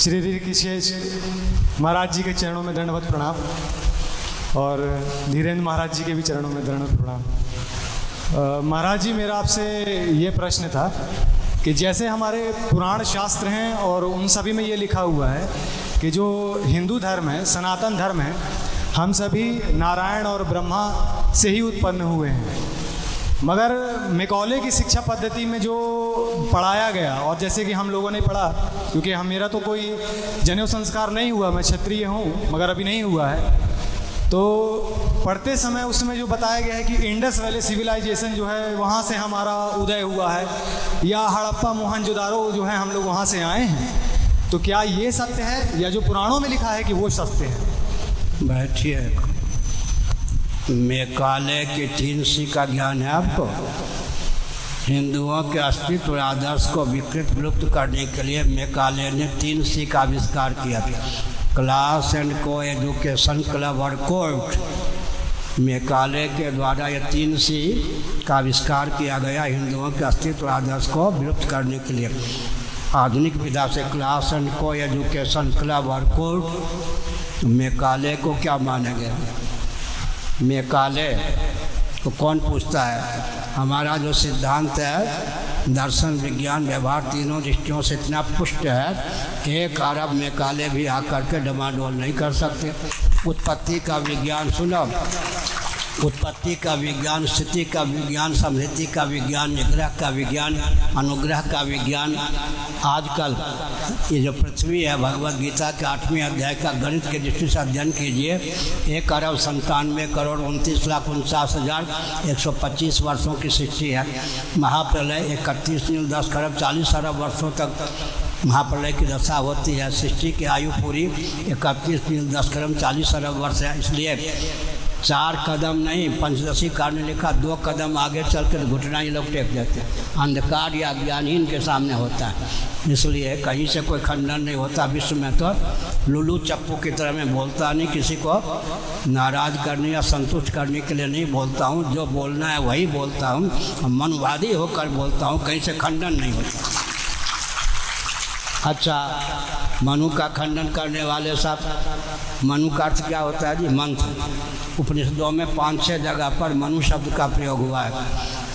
श्री ऋषिकेश महाराज जी के चरणों में दंडवत प्रणाम और धीरेन्द्र महाराज जी के भी चरणों में दंडवत प्रणाम। महाराज जी, मेरा आपसे ये प्रश्न था कि जैसे हमारे पुराण शास्त्र हैं और उन सभी में ये लिखा हुआ है कि जो हिंदू धर्म है, सनातन धर्म है, हम सभी नारायण और ब्रह्मा से ही उत्पन्न हुए हैं, मगर मैकॉले की शिक्षा पद्धति में जो पढ़ाया गया, और जैसे कि हम लोगों ने पढ़ा, क्योंकि मेरा तो कोई जनेऊ संस्कार नहीं हुआ, मैं क्षत्रिय हूँ मगर अभी नहीं हुआ है, तो पढ़ते समय उसमें जो बताया गया है कि इंडस वैली सिविलाइजेशन जो है वहाँ से हमारा उदय हुआ है, या हड़प्पा मोहनजोदारो जो है हम लोग वहाँ से आए हैं, तो क्या ये सत्य है या जो पुराणों में लिखा है कि वो सत्य है? बैठिए। मैकाले की 3 सी का ज्ञान है आपको? हिंदुओं के अस्तित्व और आदर्श को विकृत विलुप्त करने के लिए मैकाले ने 3 सी का आविष्कार किया था, क्लास एंड को एजुकेशन, क्लब और कोर्ट। मैकाले के द्वारा ये 3 सी का आविष्कार किया गया हिंदुओं के अस्तित्व और आदर्श को विलुप्त करने के लिए। आधुनिक विधा से क्लास एंड को एजुकेशन, क्लब और कोर्ट। मैकाले को क्या माना गया? मैकाले को कौन पूछता है? हमारा जो सिद्धांत है, दर्शन, विज्ञान, व्यवहार, तीनों दृष्टियों से इतना पुष्ट है, 1 अरब मैकाले भी आकर के डमाडोल नहीं कर सकते। उत्पत्ति का विज्ञान सुनो, उत्पत्ति का विज्ञान, स्थिति का विज्ञान, समृद्धि का विज्ञान, निग्रह का विज्ञान, अनुग्रह का विज्ञान। आजकल ये जो पृथ्वी है, भगवद गीता के 8वें अध्याय का गणित की दृष्टि से अध्ययन कीजिए। 1 अरब 97 करोड़ 29,49,125 वर्षों की सृष्टि है। महाप्रलय 31 खरब 40 अरब वर्षों तक महाप्रलय की दशा होती है। सृष्टि की आयु पूरी 31 खरब 40 अरब वर्ष है। इसलिए 4 कदम नहीं, पंचदशी कार ने लिखा, 2 कदम आगे चल कर घुटना ही लोग टेक देते हैं। अंधकार या ज्ञानहीन के सामने होता है, इसलिए कहीं से कोई खंडन नहीं होता। विश्व में तो लुल्लू चप्पू की तरह मैं बोलता नहीं, किसी को नाराज़ करने या संतुष्ट करने के लिए नहीं बोलता हूँ। जो बोलना है वही बोलता हूँ, मनवादी होकर बोलता हूँ, कहीं से खंडन नहीं होता। अच्छा, मनु का खंडन करने वाले सब, मनु का अर्थ क्या होता है जी? मंत्र। उपनिषदों में 5-6 जगह पर मनु शब्द का प्रयोग हुआ है।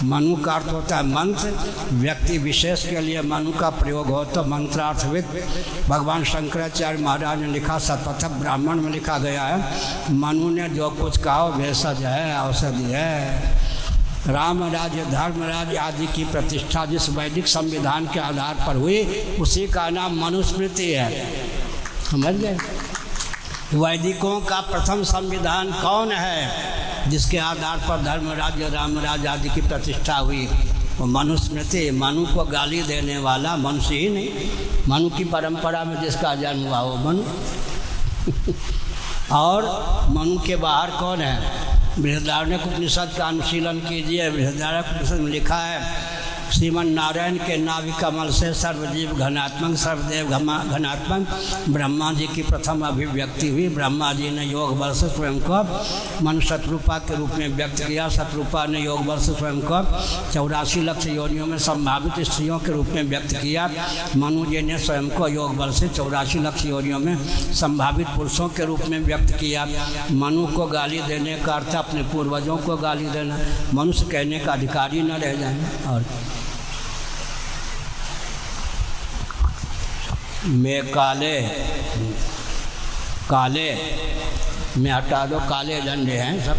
मनु का अर्थ होता है मंत्र, व्यक्ति विशेष के लिए मनु का प्रयोग हो तो मंत्रार्थविद। भगवान शंकराचार्य महाराज ने लिखा, शतपथ ब्राह्मण में लिखा गया है, मनु ने जो कुछ कहा भेषज है, औषधि है। राम राज्य, धर्म राज्य आदि की प्रतिष्ठा जिस वैदिक संविधान के आधार पर हुई, उसी का नाम मनुस्मृति है। समझ गए? वैदिकों का प्रथम संविधान कौन है जिसके आधार पर धर्म राज्य, राम राज्य आदि की प्रतिष्ठा हुई? वो मनुस्मृति। मनु को गाली देने वाला मनुष्य ही नहीं, मनु की परंपरा में जिसका जन्म हुआ वो मनु। और मनु के बाहर कौन है? बृहदारण्यक उपनिषद का अनुशीलन कीजिए। बृहदारण्यक उपनिषद में लिखा है, श्रीमन नारायण के नाभि कमल से सर्वजीव घनात्मक, सर्वदेव घनात्मक ब्रह्मा जी की प्रथम अभिव्यक्ति हुई। ब्रह्मा जी ने योग बल से स्वयं को मनु शत्रुपा के रूप में व्यक्त किया। शत्रुपा ने योग बल से स्वयं को 84 लाख योनियों में संभावित स्त्रियों के रूप में व्यक्त किया। मनु जी ने स्वयं को योग बल से 84 लाख योनियों में संभावित पुरुषों के रूप में व्यक्त किया। मनु को गाली देने का अर्थ अपने पूर्वजों को गाली देना, मनुष्य कहने का अधिकारी न रह जाए। और मैकाले, काले में हटा दो, काले झंडे हैं सब।